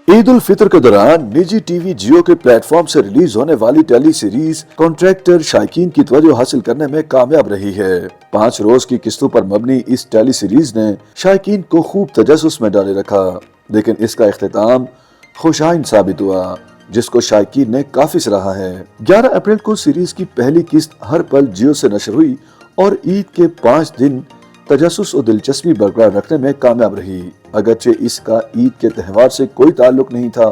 ईद उल फितर के दौरान निजी टीवी जियो के प्लेटफॉर्म से रिलीज होने वाली टेली सीरीज कॉन्ट्रैक्टर शायकीन की तवज्जो हासिल करने में कामयाब रही है। 5 रोज की किस्तों पर मबनी इस टेली सीरीज ने शायकीन को खूब तजस्सुस में डाले रखा, लेकिन इसका इख्तिताम खुशाइन साबित हुआ, जिसको शायकीन ने काफी सराहा है। 11 अप्रैल को सीरीज की पहली किस्त हर पल जियो से नशर हुई और ईद के 5 दिन तजस्सुस और दिलचस्पी बरकरार रखने में कामयाब रही। अगरचे इसका ईद के त्योहार से कोई ताल्लुक नहीं था,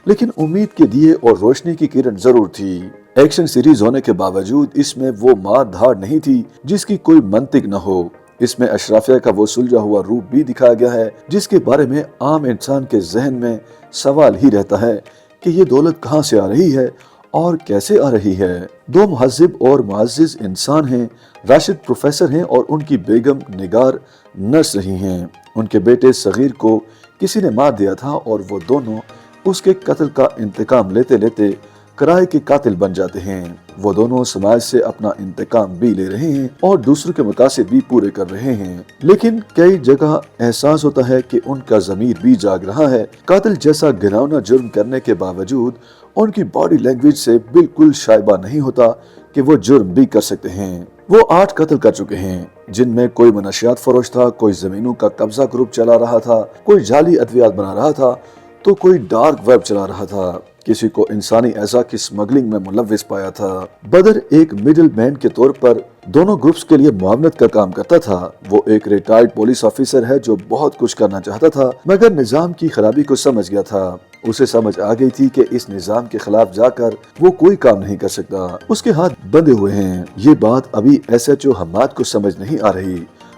लेकिन उम्मीद के दिए और रोशनी की किरण जरूर थी। एक्शन सीरीज होने के बावजूद इसमें वो मार धाड़ नहीं थी जिसकी कोई मंतिक न हो। इसमें अशराफिया का वो सुलझा हुआ रूप भी दिखाया गया है, जिसके बारे में आम इंसान के जहन में सवाल ही रहता है कि ये दौलत कहाँ से आ रही है और कैसे आ रही है। 2 महज़िब और मुअज़्ज़िज़ इंसान हैं। राशिद प्रोफेसर हैं और उनकी बेगम निगार नर्स रही हैं। उनके बेटे सगीर को किसी ने मार दिया था और वो दोनों उसके कत्ल का इंतकाम लेते लेते किराए के कातिल बन जाते हैं। वो दोनों समाज से अपना इंतकाम भी ले रहे हैं और दूसरों के मकासद भी पूरे कर रहे हैं, लेकिन कई जगह एहसास होता है कि उनका ज़मीर भी जाग रहा है। कातिल जैसा घिनौना जुर्म करने के बावजूद उनकी बॉडी लैंग्वेज से बिल्कुल शायबा नहीं होता कि वो जुर्म भी कर सकते हैं। वो 8 कत्ल कर चुके हैं, जिनमें कोई मनशियात फरोश था, कोई जमीनों का कब्जा ग्रुप चला रहा था, कोई जाली अद्वियात बना रहा था, तो कोई डार्क वेब चला रहा था, किसी को इंसानी एज़ा की स्मगलिंग में मुलव्विस पाया था। बदर एक मिडिल मैन के तौर पर दोनों ग्रुप्स के लिए मुआवनत का काम करता था। वो एक रिटायर्ड पुलिस ऑफिसर है जो बहुत कुछ करना चाहता था, मगर निजाम की खराबी को समझ गया था। उसे समझ आ गई थी कि इस निजाम के खिलाफ जाकर वो कोई काम नहीं कर सकता, उसके हाथ बंधे हुए हैं। ये बात अभी SHO हम्माद को समझ नहीं आ रही।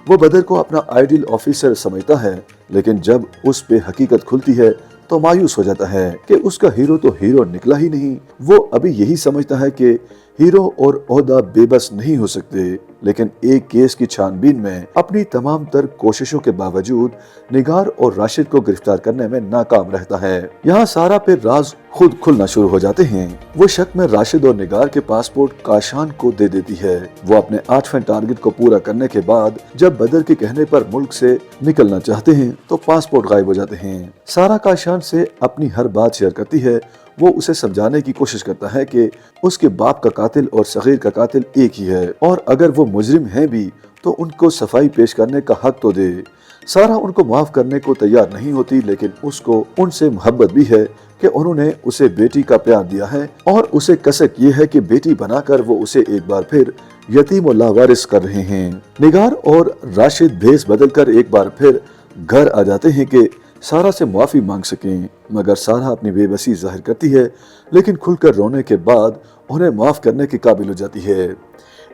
वो बदर को अपना आइडियल ऑफिसर समझता है, लेकिन जब उस पे हकीकत खुलती है तो मायूस हो जाता है कि उसका हीरो तो हीरो निकला ही नहीं। वो अभी यही समझता है कि हीरो और ओहदा बेबस नहीं हो सकते, लेकिन एक केस की छानबीन में अपनी तमाम तर कोशिशों के बावजूद निगार और राशिद को गिरफ्तार करने में नाकाम रहता है। यहाँ सारा पे राज खुद खुलना शुरू हो जाते हैं। वो शक में राशिद और निगार के पासपोर्ट काशान को दे देती है। वो अपने 8वें टारगेट को पूरा करने के बाद जब बदर के कहने पर मुल्क से निकलना चाहते हैं तो पासपोर्ट गायब हो जाते हैं। सारा काशान से अपनी हर बात शेयर करती है। वो उसे समझाने की कोशिश करता है कि उसके बाप का कातिल और सगीर का कातिल एक ही है, और अगर वो मुजरिम हैं भी तो उनको सफाई पेश करने का हक तो दे। सारा उनको माफ करने को तैयार नहीं होती, लेकिन उसको उनसे मोहब्बत भी है कि उन्होंने उसे बेटी का प्यार दिया है और उसे कसक ये है कि बेटी बनाकर वो उसे एक बार फिर यतीम और लावारिस कर रहे हैं। निगार और राशिद भेस बदलकर एक बार फिर घर आ जाते हैं कि सारा से माफी मांग सकें, मगर सारा अपनी बेबसी जाहिर करती है, लेकिन खुलकर रोने के बाद उन्हें माफ करने के काबिल हो जाती है।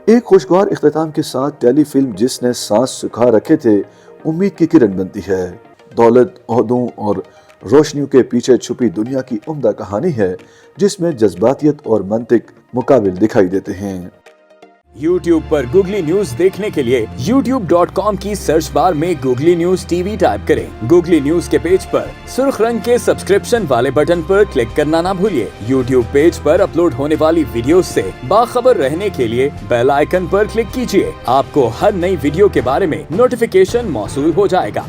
एक खुशगवार इख्तिताम के साथ टेली फिल्म जिसने सांस सुखा रखे थे उम्मीद की किरण बनती है। दौलत, ओहदों और रोशनियों के पीछे छुपी दुनिया की उम्दा कहानी है, जिसमें जज्बातियत और मंतिक मुकाबिल दिखाई देते हैं। YouTube पर गूगली न्यूज देखने के लिए youtube.com की सर्च बार में गूगली न्यूज TV टाइप करें। गूगली न्यूज के पेज पर सुर्ख रंग के सब्सक्रिप्शन वाले बटन पर क्लिक करना ना भूलिए। YouTube पेज पर अपलोड होने वाली वीडियोस से बाखबर रहने के लिए बेल आइकन पर क्लिक कीजिए। आपको हर नई वीडियो के बारे में नोटिफिकेशन मौसूल हो जाएगा।